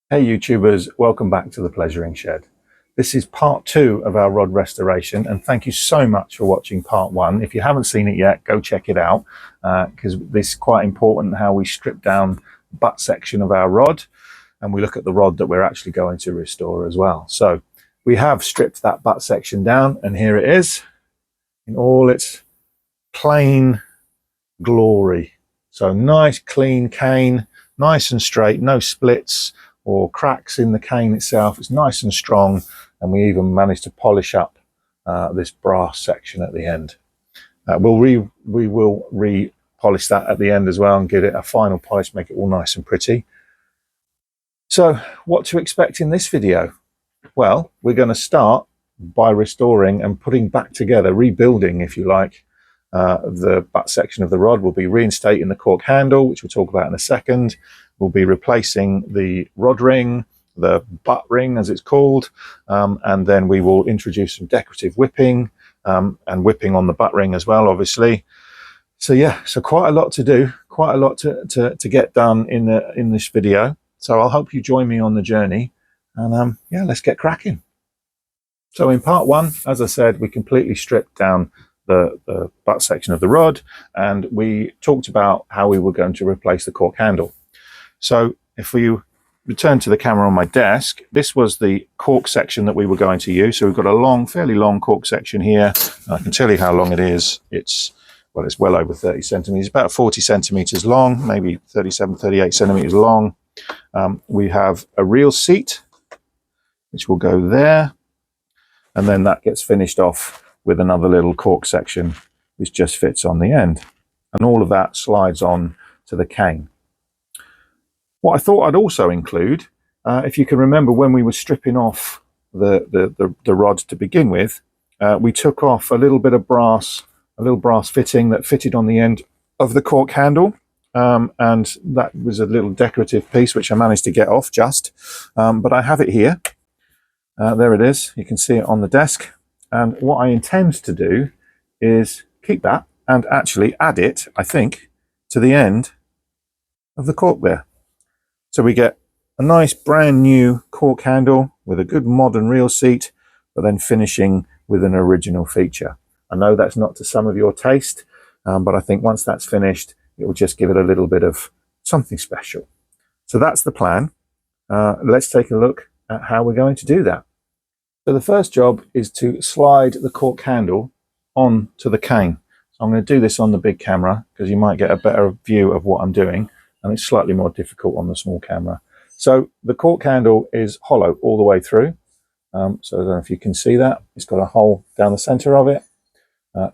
Hey YouTubers, welcome back to the Pleasuring Shed. This is part 2 of our rod restoration, and thank you so much for watching part 1. If you haven't seen it yet, go check it out, because this is quite important, how we strip down the butt section of our rod and we look at the rod that we're actually going to restore as well. So we have stripped that butt section down, and here it is in all its plain glory. So nice clean cane, nice and straight, no splits or cracks in the cane itself. It's nice and strong, and we even managed to polish up this brass section at the end. We will re-polish that at the end as well and give it a final polish, make it all nice and pretty. So what to expect in this video? Well, we're going to start by restoring and putting back together, rebuilding if you like, the butt section of the rod. We'll be reinstating the cork handle, which we'll talk about in a second. We'll be replacing the rod ring, the butt ring as it's called, and then we will introduce some decorative whipping and whipping on the butt ring as well, obviously. So yeah, so quite a lot to do, quite a lot to get done in this video. So I'll hope you join me on the journey, and yeah, let's get cracking. So in part 1, as I said, we completely stripped down the butt section of the rod, and we talked about how we were going to replace the cork handle. So if we return to the camera on my desk, this was the cork section that we were going to use. So we've got a long, fairly long cork section here. I can tell you how long it is. It's well over 30 centimeters, about 40 centimeters long, maybe 37, 38 centimeters long. We have a reel seat, which will go there. And then that gets finished off with another little cork section, which just fits on the end. And all of that slides on to the cane. What I thought I'd also include, if you can remember when we were stripping off the rod to begin with, we took off a little bit of brass, a little brass fitting that fitted on the end of the cork handle. And that was a little decorative piece, which I managed to get off just. But I have it here. There it is. You can see it on the desk. And what I intend to do is keep that and actually add it, I think, to the end of the cork there. So we get a nice brand new cork handle with a good modern reel seat, but then finishing with an original feature. I know that's not to some of your taste, but I think once that's finished, it will just give it a little bit of something special. So that's the plan. Let's take a look at how we're going to do that. So the first job is to slide the cork handle onto the cane. So I'm going to do this on the big camera because you might get a better view of what I'm doing, and it's slightly more difficult on the small camera. So the cork handle is hollow all the way through. So I don't know if you can see that. It's got a hole down the center of it.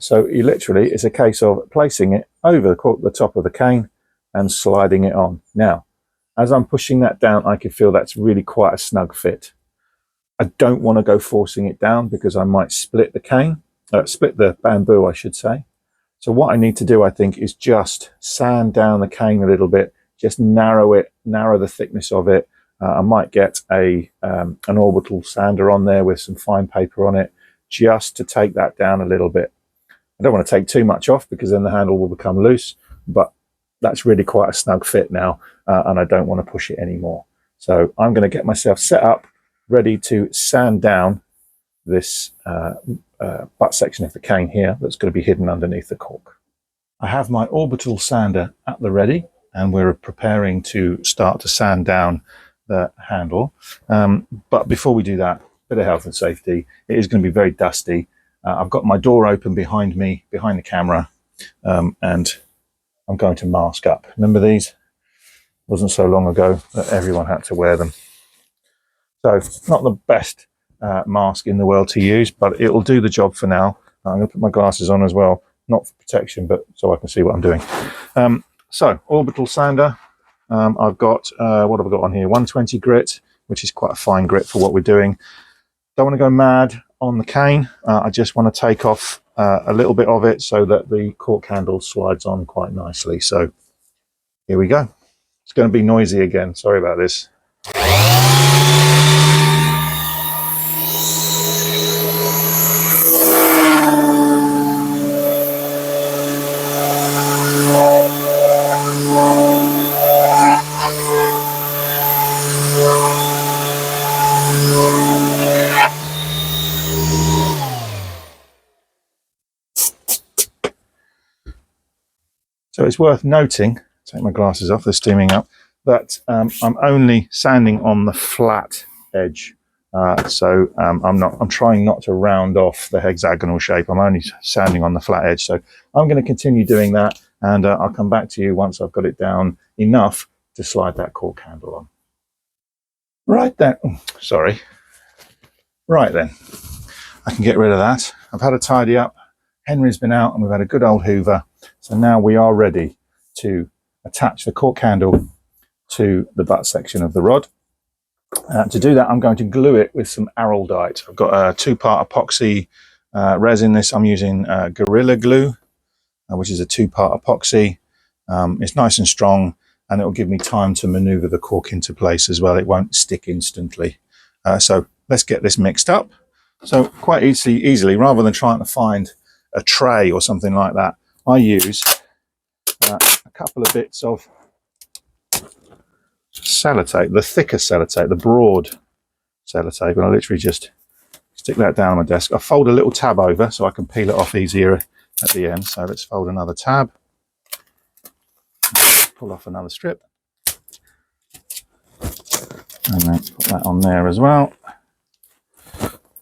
So you literally, it's a case of placing it over the top of the cane and sliding it on. Now, as I'm pushing that down, I can feel that's really quite a snug fit. I don't want to go forcing it down because I might split the cane, split the bamboo, I should say. So what I need to do, I think, is just sand down the cane a little bit, just narrow the thickness of it. I might get an orbital sander on there with some fine paper on it, just to take that down a little bit. I don't want to take too much off because then the handle will become loose, but that's really quite a snug fit now, and I don't want to push it anymore. So I'm going to get myself set up, ready to sand down this butt section of the cane here that's going to be hidden underneath the cork. I have my orbital sander at the ready, and we're preparing to start to sand down the handle. But before we do that, a bit of health and safety. It is going to be very dusty. I've got my door open behind me, behind the camera, and I'm going to mask up. Remember these? It wasn't so long ago that everyone had to wear them. So not the best mask in the world to use, but it will do the job for now. I'm going to put my glasses on as well, not for protection, but so I can see what I'm doing. So orbital sander, I've got, what have I got on here? 120 grit, which is quite a fine grit for what we're doing. Don't want to go mad on the cane. I just want to take off a little bit of it so that the cork handle slides on quite nicely. So here we go. It's going to be noisy again. Sorry about this. So it's worth noting, take my glasses off, they're steaming up, that I'm only sanding on the flat edge. I'm trying not to round off the hexagonal shape. I'm only sanding on the flat edge. So I'm going to continue doing that, and I'll come back to you once I've got it down enough to slide that cork handle on. Right then, sorry. Right then, I can get rid of that. I've had a tidy up. Henry's been out and we've had a good old hoover. So now we are ready to attach the cork handle to the butt section of the rod. To do that, I'm going to glue it with some araldite. I've got a 2-part epoxy resin. I'm using Gorilla Glue, which is a 2-part epoxy. It's nice and strong, and it will give me time to maneuver the cork into place as well. It won't stick instantly. So let's get this mixed up. So quite easily, rather than trying to find a tray or something like that, I use a couple of bits of sellotape, the thicker sellotape, the broad sellotape, and I literally just stick that down on my desk. I fold a little tab over so I can peel it off easier at the end. So let's fold another tab, pull off another strip, and then put that on there as well.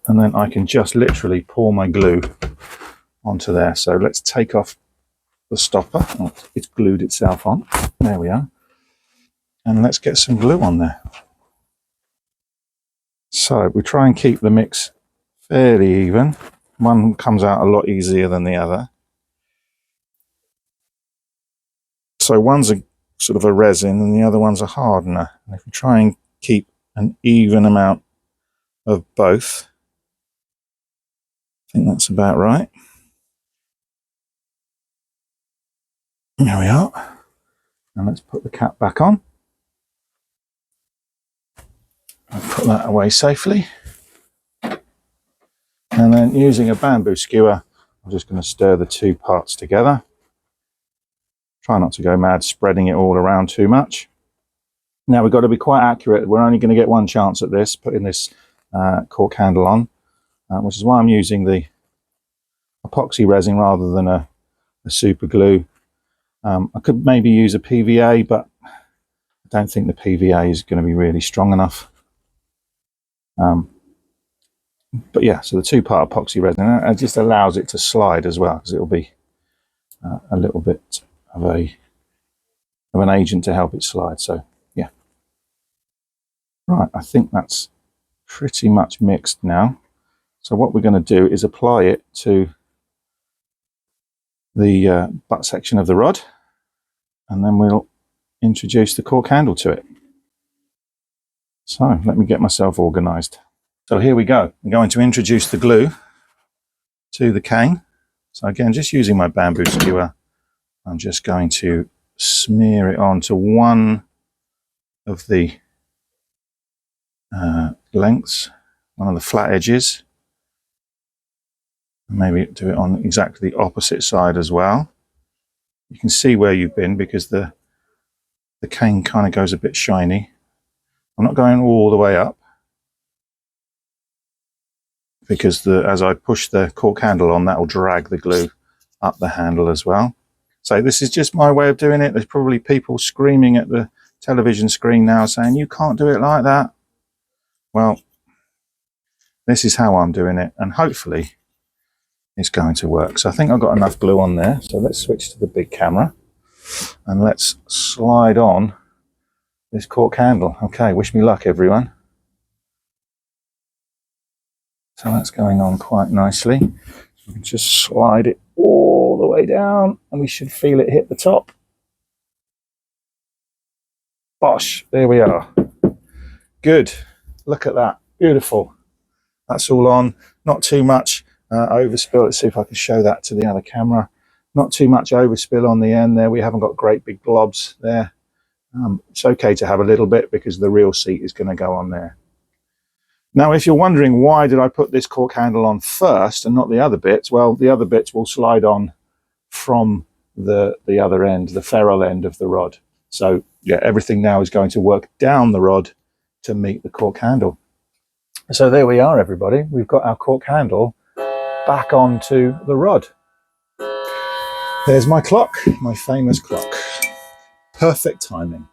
And then I can just literally pour my glue onto there. So let's take off the stopper. Oh, it's glued itself on. There we are. And let's get some glue on there. So we try and keep the mix fairly even. One comes out a lot easier than the other. So one's a sort of a resin and the other one's a hardener. And if we try and keep an even amount of both, I think that's about right. There we are. And let's put the cap back on. I'll put that away safely. And then using a bamboo skewer, I'm just going to stir the 2 parts together. Try not to go mad spreading it all around too much. Now we've got to be quite accurate. We're only going to get one chance at this, putting this cork handle on, which is why I'm using the epoxy resin rather than a super glue. I could maybe use a PVA, but I don't think the PVA is going to be really strong enough. But yeah, so the 2-part epoxy resin, it just allows it to slide as well, because it'll be a little bit of an agent to help it slide. So yeah. Right, I think that's pretty much mixed now. So what we're going to do is apply it to the butt section of the rod, and then we'll introduce the cork handle to it. So let me get myself organized. So here we go. I'm going to introduce the glue to the cane. So again, just using my bamboo skewer, I'm just going to smear it onto one of the lengths, one of the flat edges. Maybe do it on exactly the opposite side as well. You can see where you've been because the cane kind of goes a bit shiny. I'm not going all the way up, because as I push the cork handle on, that will drag the glue up the handle as well. So this is just my way of doing it. There's probably people screaming at the television screen now saying, you can't do it like that. Well, this is how I'm doing it, and hopefully it's going to work. So I think I've got enough glue on there. So let's switch to the big camera and let's slide on this cork handle. Okay, wish me luck, everyone. So that's going on quite nicely. We can just slide it all the way down and we should feel it hit the top. Bosh, there we are. Good, look at that, beautiful. That's all on, not too much overspill. Let's see if I can show that to the other camera. Not too much overspill on the end there. We haven't got great big globs there. It's okay to have a little bit because the real seat is going to go on there. Now, if you're wondering why did I put this cork handle on first and not the other bits, well, the other bits will slide on from the other end, the ferrule end of the rod. So yeah, everything now is going to work down the rod to meet the cork handle. So there we are, everybody. We've got our cork handle back onto the rod. There's my clock, my famous clock. Perfect timing.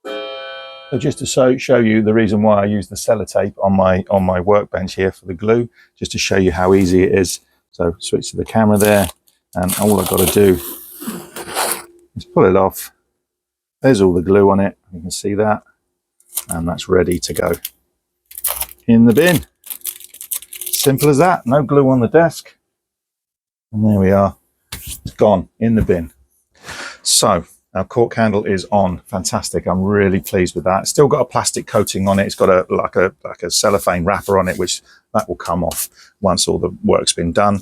So just to show you the reason why I use the sellotape on my workbench here for the glue, just to show you how easy it is. So switch to the camera there, and all I've got to do is pull it off. There's all the glue on it, you can see that, and that's ready to go in the bin. Simple as that, no glue on the desk. And there we are, it's gone in the bin. So our cork handle is on, fantastic. I'm really pleased with that. It's still got a plastic coating on it. It's got like a cellophane wrapper on it, which that will come off once all the work's been done.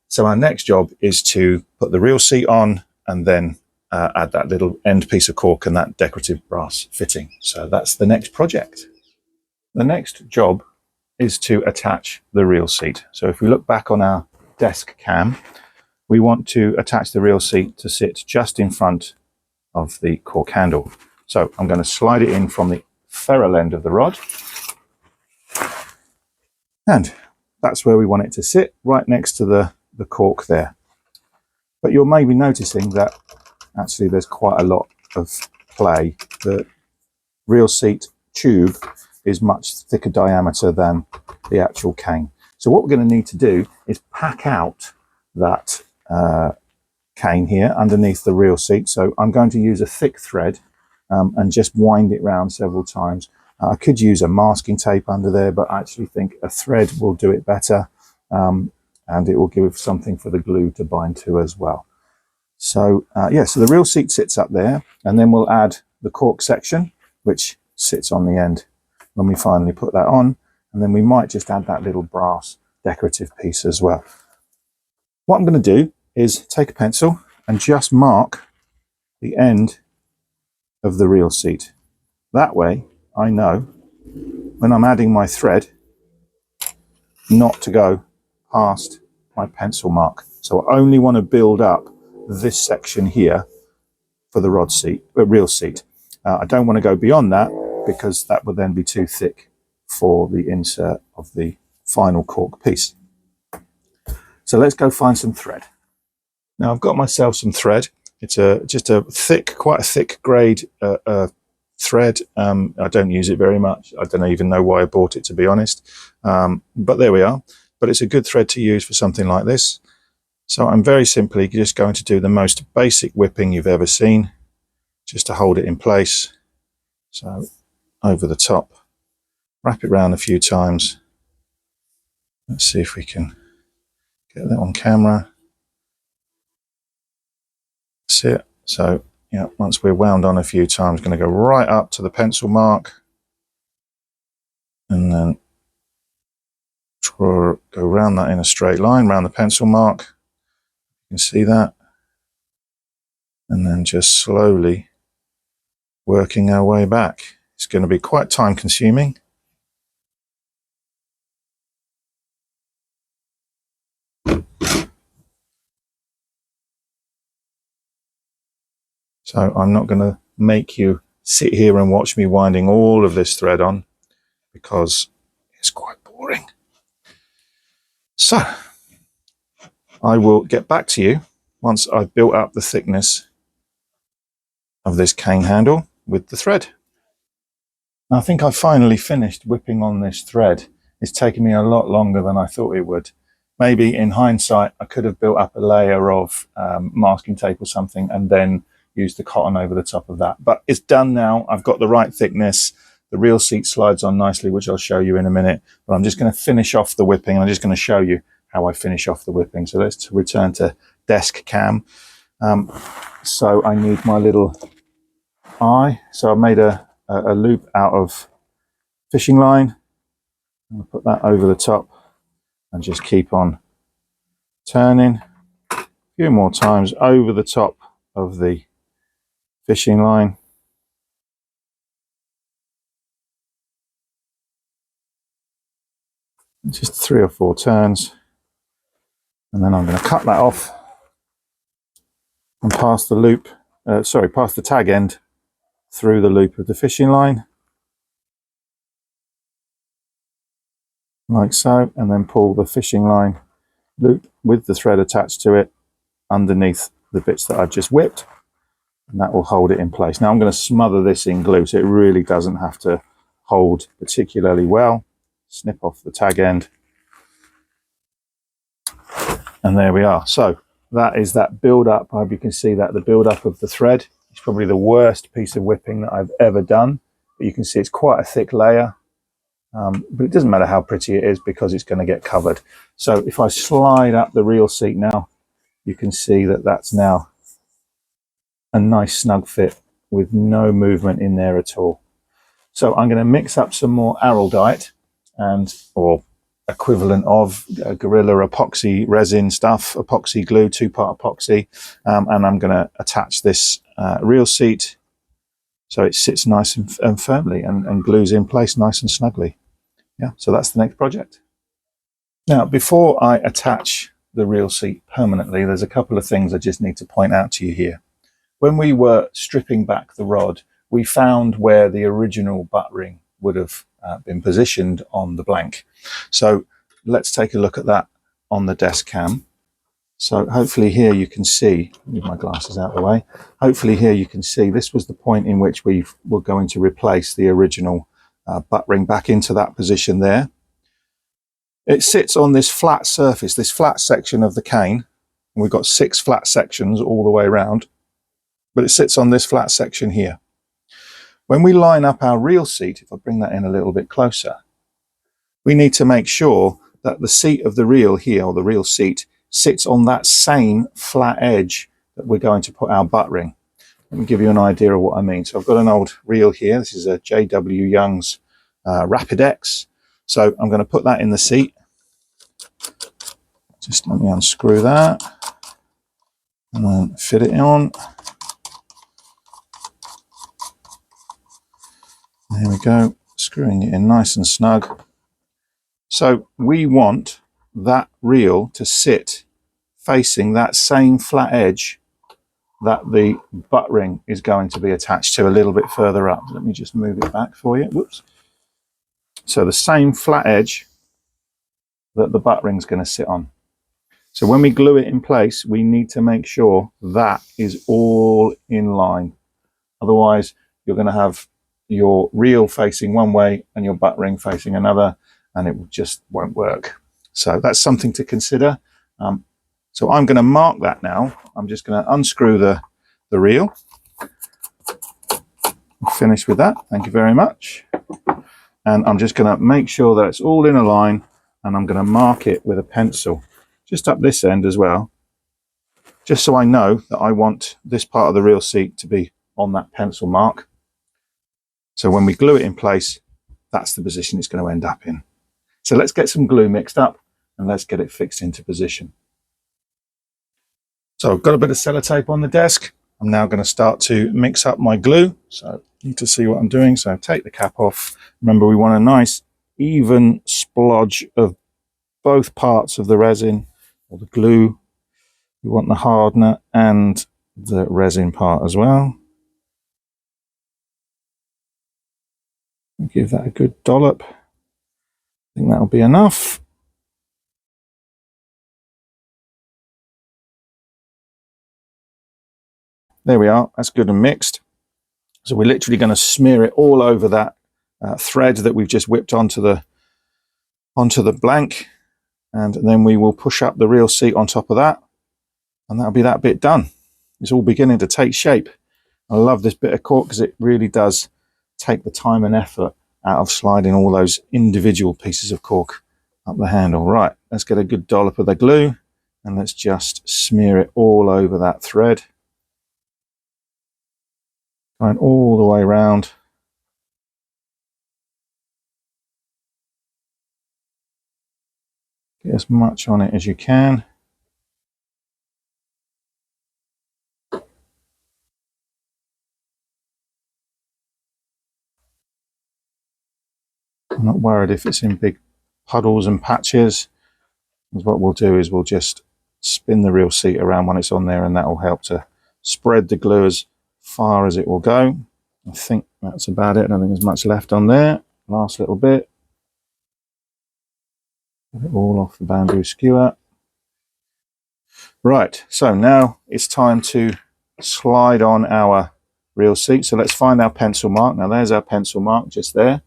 So our next job is to put the reel seat on and then add that little end piece of cork and that decorative brass fitting. So that's the next project. The next job is to attach the reel seat. So if we look back on our desk cam, we want to attach the reel seat to sit just in front of the cork handle. So I'm going to slide it in from the ferrule end of the rod, and that's where we want it to sit, right next to the cork there. But you're maybe noticing that actually there's quite a lot of play. The reel seat tube is much thicker diameter than the actual cane. So what we're going to need to do is pack out that cane here underneath the reel seat. So I'm going to use a thick thread and just wind it round several times. I could use a masking tape under there, but I actually think a thread will do it better, and it will give something for the glue to bind to as well. So yeah, so the reel seat sits up there, and then we'll add the cork section, which sits on the end when we finally put that on, and then we might just add that little brass decorative piece as well. What I'm going to do is take a pencil and just mark the end of the reel seat. That way I know when I'm adding my thread not to go past my pencil mark. So I only want to build up this section here for the reel seat. I don't want to go beyond that, because that would then be too thick for the insert of the final cork piece. So let's go find some thread. Now I've got myself some thread. It's just a thick, quite a thick grade thread. I don't use it very much. I don't even know why I bought it, to be honest. But there we are. But it's a good thread to use for something like this. So I'm very simply just going to do the most basic whipping you've ever seen, just to hold it in place. So over the top, wrap it round a few times. Let's see if we can get that on camera. That's it. So yeah, once we're wound on a few times, going to go right up to the pencil mark, and then go around that in a straight line, around the pencil mark. You can see that. And then just slowly working our way back. It's going to be quite time consuming. So I'm not going to make you sit here and watch me winding all of this thread on, because it's quite boring. So I will get back to you once I've built up the thickness of this cane handle with the thread. I think I finally finished whipping on this thread. It's taken me a lot longer than I thought it would. Maybe in hindsight, I could have built up a layer of masking tape or something and then used the cotton over the top of that. But it's done now. I've got the right thickness. The reel seat slides on nicely, which I'll show you in a minute. But I'm just going to finish off the whipping. I'm just going to show you how I finish off the whipping. So let's return to desk cam. So I need my little eye. So I've made a loop out of fishing line. I'll put that over the top and just keep on turning a few more times over the top of the fishing line. Just 3 or 4 turns, and then I'm going to cut that off and pass the loop, pass the tag end through the loop of the fishing line, like so, and then pull the fishing line loop with the thread attached to it underneath the bits that I've just whipped, and that will hold it in place. Now I'm going to smother this in glue so it really doesn't have to hold particularly well. Snip off the tag end, and there we are. So that is that build up. I hope you can see that the build up of the thread. It's probably the worst piece of whipping that I've ever done, but you can see it's quite a thick layer. But it doesn't matter how pretty it is because it's going to get covered. So if I slide up the reel seat now, you can see that that's now a nice snug fit with no movement in there at all. So I'm going to mix up some more araldite or equivalent of Gorilla epoxy resin stuff, epoxy glue, 2-part epoxy, and I'm going to attach this reel seat so it sits nice and firmly and glues in place nice and snugly. Yeah, so that's the next project. Now, before I attach the reel seat permanently, there's a couple of things I just need to point out to you here. When we were stripping back the rod, we found where the original butt ring would have been positioned on the blank. So let's take a look at that on the desk cam. So hopefully here you can see, move my glasses out of the way, hopefully here you can see this was the point in which we were going to replace the original butt ring back into that position there. It sits on this flat surface, this flat section of the cane. And we've got 6 flat sections all the way around, but it sits on this flat section here. When we line up our reel seat, if I bring that in a little bit closer, we need to make sure that the seat of the reel here, or the reel seat, sits on that same flat edge that we're going to put our butt ring. Let me give you an idea of what I mean. So I've got an old reel here. This is a J.W. Young's Rapid X. So I'm going to put that in the seat. Just let me unscrew that and then fit it on. There we go, screwing it in nice and snug. So we want that reel to sit facing that same flat edge that the butt ring is going to be attached to a little bit further up. Let me just move it back for you. Whoops. So the same flat edge that the butt ring is going to sit on. So when we glue it in place, we need to make sure that is all in line. Otherwise, you're going to have your reel facing one way and your butt ring facing another, and it just won't work. So that's something to consider. So I'm going to mark that now. I'm just going to unscrew the reel. Finish with that. Thank you very much. And I'm just going to make sure that it's all in a line, and I'm going to mark it with a pencil just up this end as well, just so I know that I want this part of the reel seat to be on that pencil mark. So when we glue it in place, that's the position it's going to end up in. So let's get some glue mixed up and let's get it fixed into position. So I've got a bit of sellotape on the desk. I'm now going to start to mix up my glue. So you need to see what I'm doing. So take the cap off. Remember, we want a nice even splodge of both parts of the resin or the glue. We want the hardener and the resin part as well. Give that a good dollop. I think that'll be enough. There we are, that's good and mixed. So we're literally going to smear it all over that thread that we've just whipped onto the blank, and then we will push up the reel seat on top of that, and that'll be that bit done. It's all beginning to take shape. I love this bit of cork because it really does take the time and effort out of sliding all those individual pieces of cork up the handle. Right, let's get a good dollop of the glue and let's just smear it all over that thread. Going all the way around. Get as much on it as you can. I'm not worried if it's in big puddles and patches. What we'll do is we'll just spin the reel seat around when it's on there, and that will help to spread the glue as far as it will go. I think that's about it. I don't think there's much left on there. Last little bit. Get it all off the bamboo skewer. Right, so now it's time to slide on our reel seat. So let's find our pencil mark. Now there's our pencil mark just there.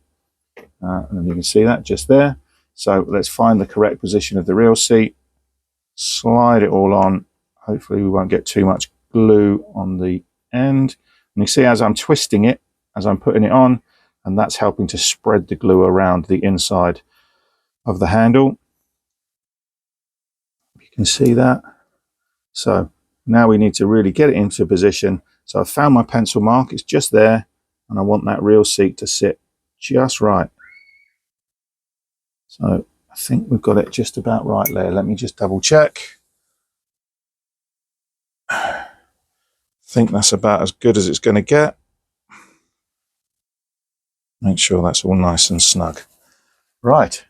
And you can see that just there. So let's find the correct position of the reel seat. Slide it all on. Hopefully we won't get too much glue on the end. And you see as I'm twisting it, as I'm putting it on, and that's helping to spread the glue around the inside of the handle. You can see that. So now we need to really get it into position. So I've found my pencil mark, it's just there, and I want that reel seat to sit just right. So I think we've got it just about right there. Let me just double check. I think that's about as good as it's going to get. Make sure that's all nice and snug. Right,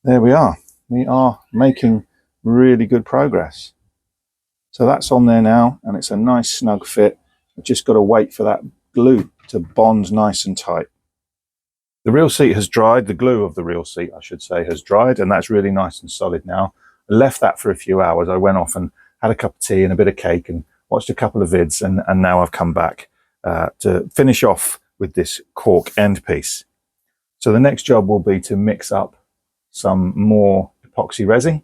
there we are. We are making really good progress. So that's on there now, and it's a nice snug fit. I've just got to wait for that glue to bond nice and tight. The reel seat has dried, the glue of the reel seat, I should say, has dried, and that's really nice and solid now. I left that for a few hours. I went off and had a cup of tea and a bit of cake and watched a couple of vids, and now I've come back to finish off with this cork end piece. So the next job will be to mix up some more epoxy resin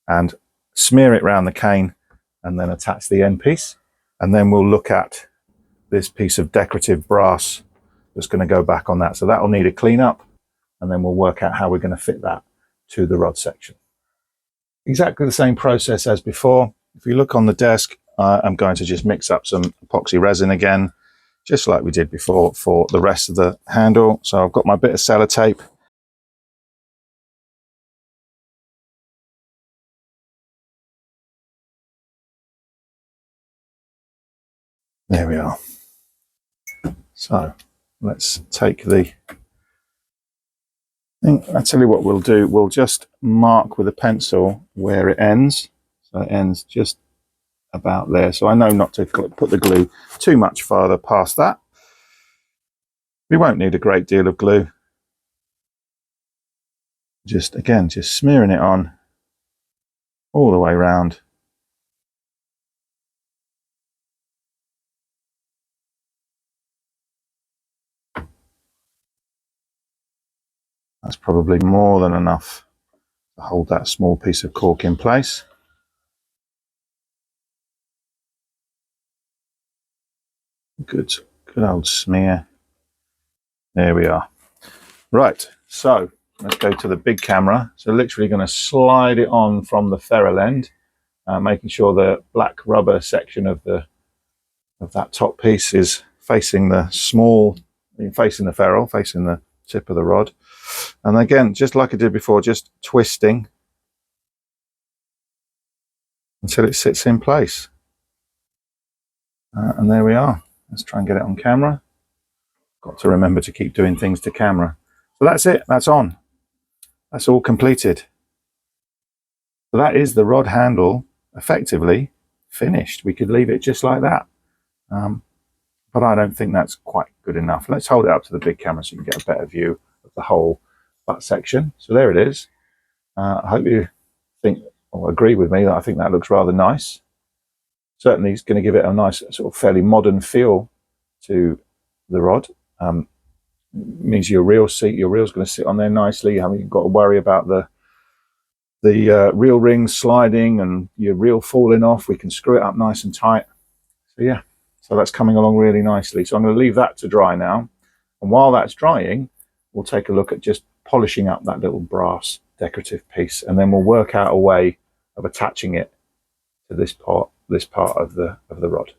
and smear it around the cane and then attach the end piece. And then we'll look at this piece of decorative brass that's going to go back on that. So that will need a clean up, and then we'll work out how we're going to fit that to the rod section. Exactly the same process as before. If you look on the desk, I'm going to just mix up some epoxy resin again, just like we did before for the rest of the handle. So I've got my bit of sellotape. There we are. So let's take the thing. I'll tell you what we'll do. We'll just mark with a pencil where it ends. So it ends just about there. So I know not to put the glue too much farther past that. We won't need a great deal of glue. Just again, just smearing it on all the way around. That's probably more than enough to hold that small piece of cork in place. Good old smear. There we are. Right, so let's go to the big camera. So literally going to slide it on from the ferrule end, making sure the black rubber section of that top piece is facing the ferrule, facing the tip of the rod. And again, just like I did before, just twisting until it sits in place. And there we are. Let's try and get it on camera. Got to remember to keep doing things to camera. So that's it. That's on. That's all completed. So that is the rod handle effectively finished. We could leave it just like that. But I don't think that's quite good enough. Let's hold it up to the big camera so you can get a better view of the whole butt section. So there it is. I hope you think or agree with me that I think that looks rather nice. Certainly it's going to give it a nice sort of fairly modern feel to the rod. Means your reel's going to sit on there nicely. You haven't got to worry about the reel rings sliding and your reel falling off. We can screw it up nice and tight. So yeah, so that's coming along really nicely. So I'm going to leave that to dry now. And while that's drying, we'll take a look at just polishing up that little brass decorative piece, and then we'll work out a way of attaching it to this part of the rod.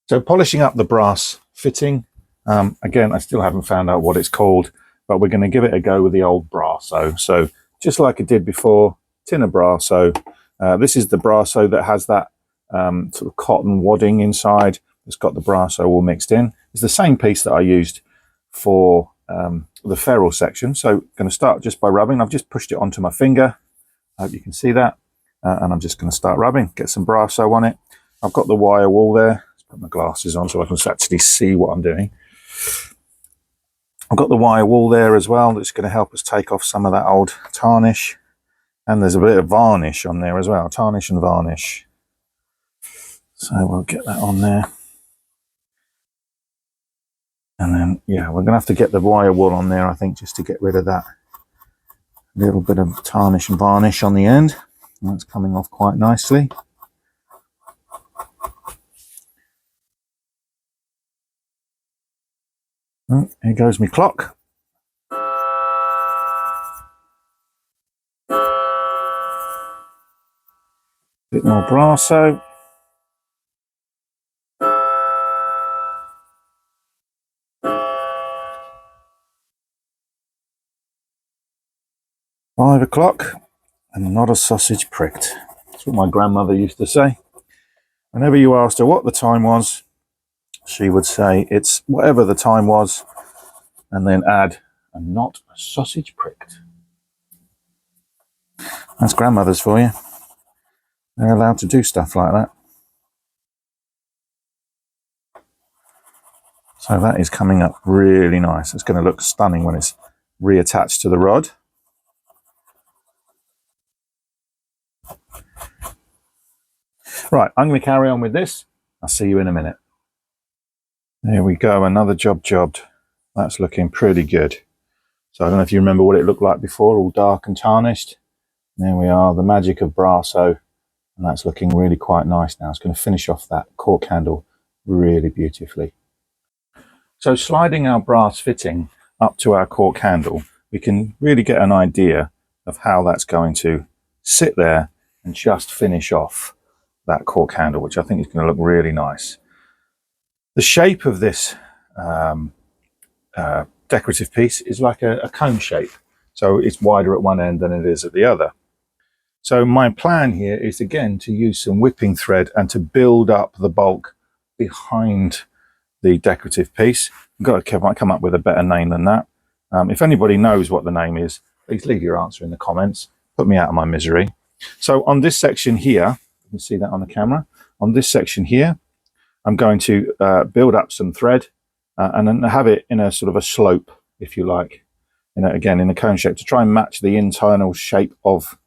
So polishing up the brass fitting, again, I still haven't found out what it's called, but we're going to give it a go with the old Brasso. So just like I did before, tin of Brasso. This is the Brasso that has that sort of cotton wadding inside. It's got the Brasso all mixed in. It's the same piece that I used for the ferrule section. So going to start just by rubbing. I've just pushed it onto my finger. I hope you can see that. And I'm just going to start rubbing, get some Brasso on it. I've got the wire wool there. Let's put my glasses on so I can actually see what I'm doing. I've got the wire wool there as well. That's going to help us take off some of that old tarnish. And there's a bit of varnish on there as well, tarnish and varnish. So we'll get that on there. And then, yeah, we're going to have to get the wire wool on there, I think, just to get rid of that little bit of tarnish and varnish on the end. And that's coming off quite nicely. Oh, here goes my clock. Bit more brasso. £5 and not a sausage pricked. That's what my grandmother used to say. Whenever you asked her what the time was, she would say it's whatever the time was, and then add, and not a sausage pricked. That's grandmothers for you. They're allowed to do stuff like that. So that is coming up really nice. It's going to look stunning when it's reattached to the rod. Right, I'm going to carry on with this. I'll see you in a minute. There we go, another job jobbed. That's looking pretty good. So I don't know if you remember what it looked like before, all dark and tarnished. There we are, the magic of brasso. And that's looking really quite nice now. It's going to finish off that cork handle really beautifully. So sliding our brass fitting up to our cork handle, we can really get an idea of how that's going to sit there and just finish off that cork handle, which I think is going to look really nice. The shape of this decorative piece is like a cone shape. So it's wider at one end than it is at the other. So my plan here is again to use some whipping thread and to build up the bulk behind the decorative piece. I've got to come up with a better name than that. If anybody knows what the name is, please leave your answer in the comments. Put me out of my misery. So on this section here, you can see that on the camera. On this section here, I'm going to build up some thread and then have it in a sort of a slope, if you like. Again, in a cone shape to try and match the internal shape of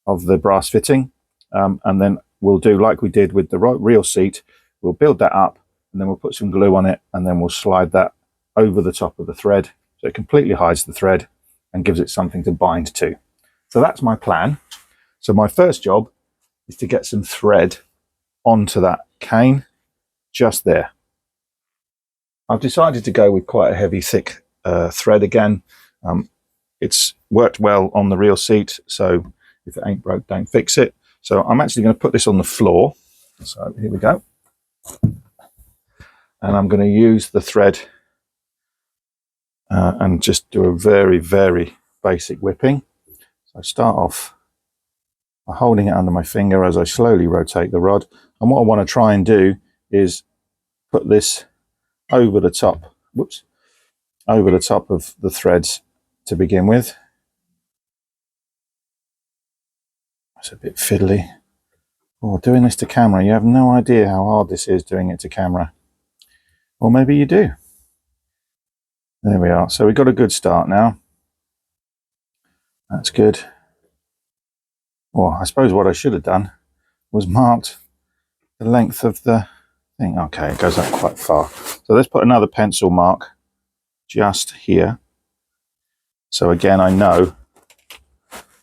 the brass fitting. And then we'll do like we did with the reel seat. We'll build that up and then we'll put some glue on it and then we'll slide that over the top of the thread so it completely hides the thread and gives it something to bind to. So that's my plan. So my first job is to get some thread onto that cane just there. I've decided to go with quite a heavy, thick thread again. It's worked well on the reel seat, so if it ain't broke, don't fix it. So I'm actually going to put this on the floor. So here we go. And I'm going to use the thread and just do a very, very basic whipping. So I start off by holding it under my finger as I slowly rotate the rod. And what I want to try and do is put this over the top, over the top of the threads to begin with. It's a bit fiddly. Oh, doing this to camera, you have no idea how hard this is doing it to camera. Or maybe you do. There we are. So we've got a good start now. That's good. Well, I suppose what I should have done was marked the length of the thing. Okay, it goes up quite far. So let's put another pencil mark just here. So again, I know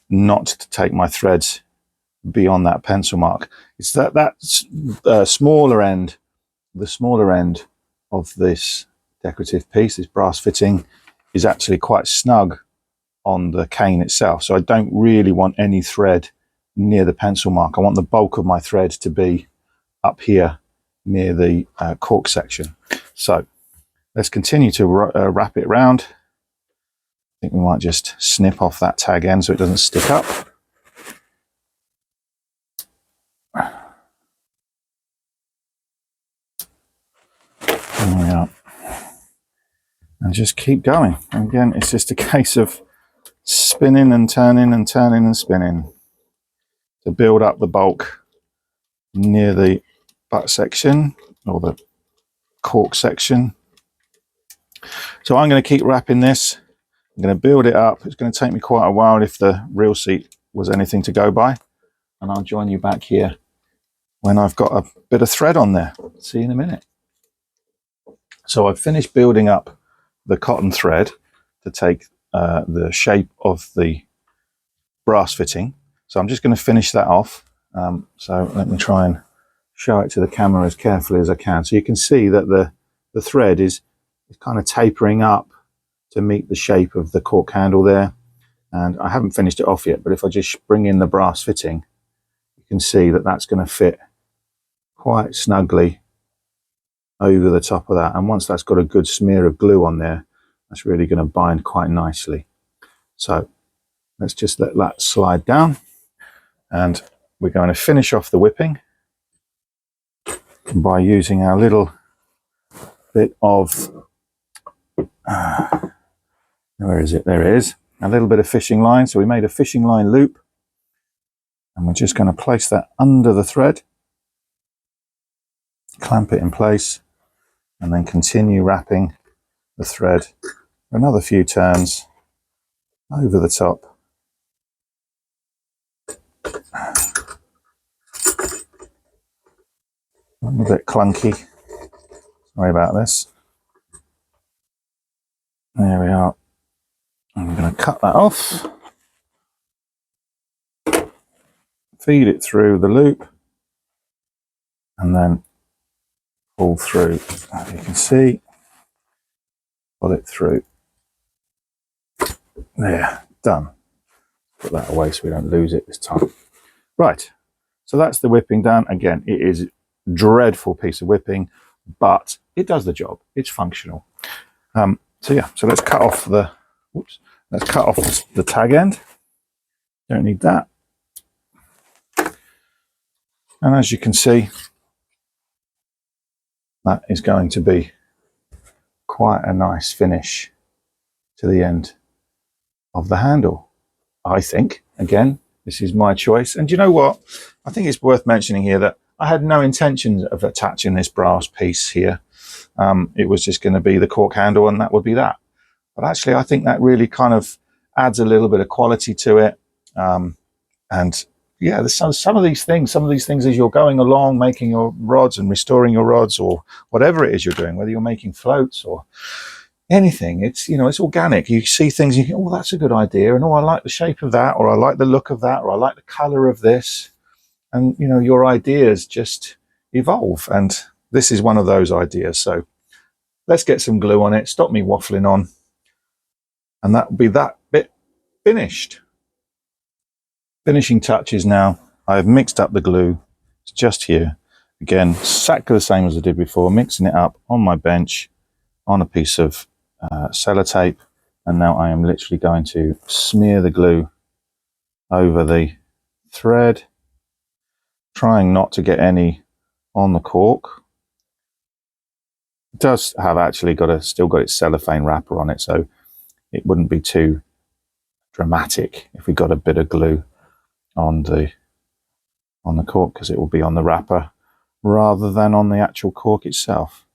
not to take my threads beyond that pencil mark. It's that smaller end, the smaller end of this decorative piece, this brass fitting, is actually quite snug on the cane itself. So I don't really want any thread near the pencil mark. I want the bulk of my thread to be up here near the cork section. So let's continue to wrap it around. I think we might just snip off that tag end so it doesn't stick up. There we are. And just keep going. And again, it's just a case of spinning and turning and turning and spinning to build up the bulk near the butt section or the cork section. So I'm going to keep wrapping this. I'm going to build it up. It's going to take me quite a while if the reel seat was anything to go by, and I'll join you back here when I've got a bit of thread on there. See you in a minute. So I've finished building up the cotton thread to take the shape of the brass fitting. So I'm just going to finish that off. So let me try and show it to the camera as carefully as I can. So you can see that the thread is kind of tapering up to meet the shape of the cork handle there. And I haven't finished it off yet, but if I just bring in the brass fitting, you can see that that's going to fit quite snugly over the top of that. And once that's got a good smear of glue on there, that's really going to bind quite nicely. So let's just let that slide down, and we're going to finish off the whipping by using our little bit of where is it? There it is. A little bit of fishing line. So we made a fishing line loop, and we're just going to place that under the thread, clamp it in place, and then continue wrapping the thread for another few turns over the top. A little bit clunky. Sorry about this. There we are. I'm going to cut that off, feed it through the loop, and then pull through. As you can see, pull it through. There, done. Put that away so we don't lose it this time. Right, so that's the whipping done. Again, it is a dreadful piece of whipping, but it does the job. It's functional. So yeah, so let's cut off the, let's cut off the tag end. Don't need that. And as you can see, that is going to be quite a nice finish to the end of the handle, I think. Again, this is my choice. And you know what? I think it's worth mentioning here that I had no intention of attaching this brass piece here. It was just going to be the cork handle, and that would be that. But actually, I think that really kind of adds a little bit of quality to it. And yeah, there's some of these things as you're going along, making your rods and restoring your rods, or whatever it is you're doing, whether you're making floats or anything, it's, you know, it's organic. You see things, you think, oh, that's a good idea, and oh, I like the shape of that, or I like the look of that, or I like the color of this. And, you know, your ideas just evolve. And this is one of those ideas. So let's get some glue on it. Stop me waffling on. And that will be that bit finished. Finishing touches now. I've mixed up the glue. It's just here. Again, exactly the same as I did before, mixing it up on my bench on a piece of sellotape. And now I am literally going to smear the glue over the thread, trying not to get any on the cork. It does have actually still got its cellophane wrapper on it, so it wouldn't be too dramatic if we got a bit of glue on the cork, because it will be on the wrapper rather than on the actual cork itself.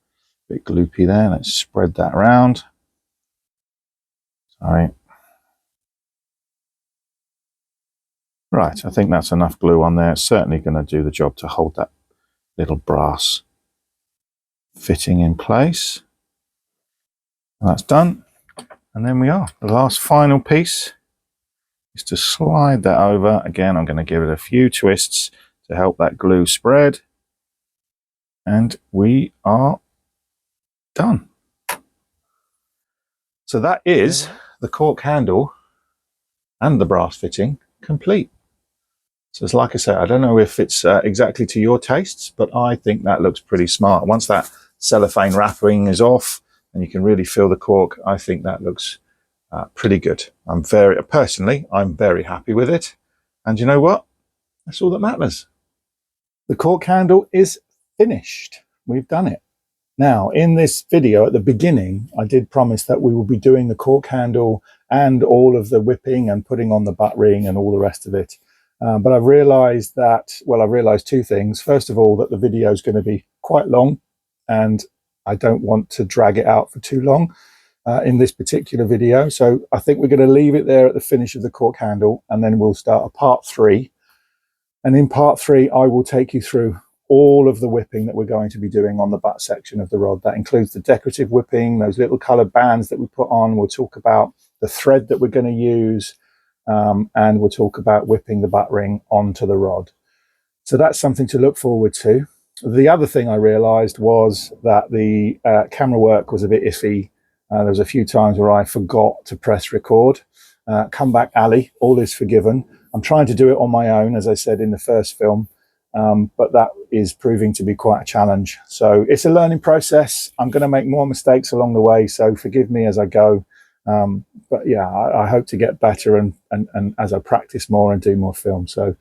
A bit gloopy there. Let's spread that around. Sorry. Right, I think that's enough glue on there. It's certainly going to do the job to hold that little brass fitting in place. That's done. And then we are. The last final piece is to slide that over. Again, I'm going to give it a few twists to help that glue spread. And we are done. So that is the cork handle and the brass fitting complete. So it's like I say, I don't know if it's exactly to your tastes, but I think that looks pretty smart. Once that cellophane wrapping is off and you can really feel the cork, I think that looks pretty good. Personally, I'm very happy with it. And you know what? That's all that matters. The cork handle is finished. We've done it. Now, in this video at the beginning, I did promise that we will be doing the cork handle and all of the whipping and putting on the butt ring and all the rest of it. But I've realized that, well, I've realized two things. First of all, that the video is going to be quite long and I don't want to drag it out for too long. in this particular video. So I think we're going to leave it there at the finish of the cork handle, and then we'll start a part 3. And in part 3, I will take you through all of the whipping that we're going to be doing on the butt section of the rod. That includes the decorative whipping, those little coloured bands that we put on. We'll talk about the thread that we're going to use, and we'll talk about whipping the butt ring onto the rod. So that's something to look forward to. The other thing I realised was that the camera work was a bit iffy. There was a few times where I forgot to press record. Come back, Ali, all is forgiven. I'm trying to do it on my own, as I said in the first film, but that is proving to be quite a challenge. So it's a learning process. I'm going to make more mistakes along the way, so forgive me as I go. But yeah, I hope to get better and as I practice more and do more films. So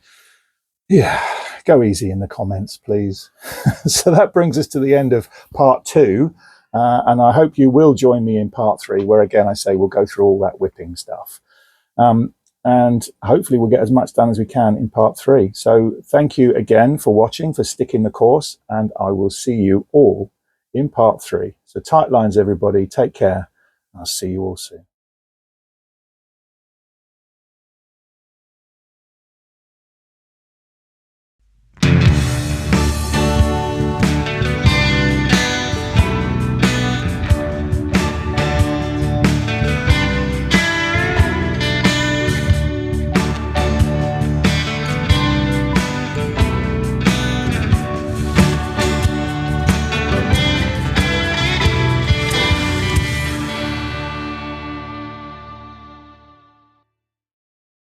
yeah, go easy in the comments, please. So that brings us to the end of part 2. And I hope you will join me in part 3, where again, I say we'll go through all that whipping stuff. And hopefully we'll get as much done as we can in part 3. So thank you again for watching, for sticking the course, and I will see you all in part 3. So tight lines, everybody. Take care. I'll see you all soon.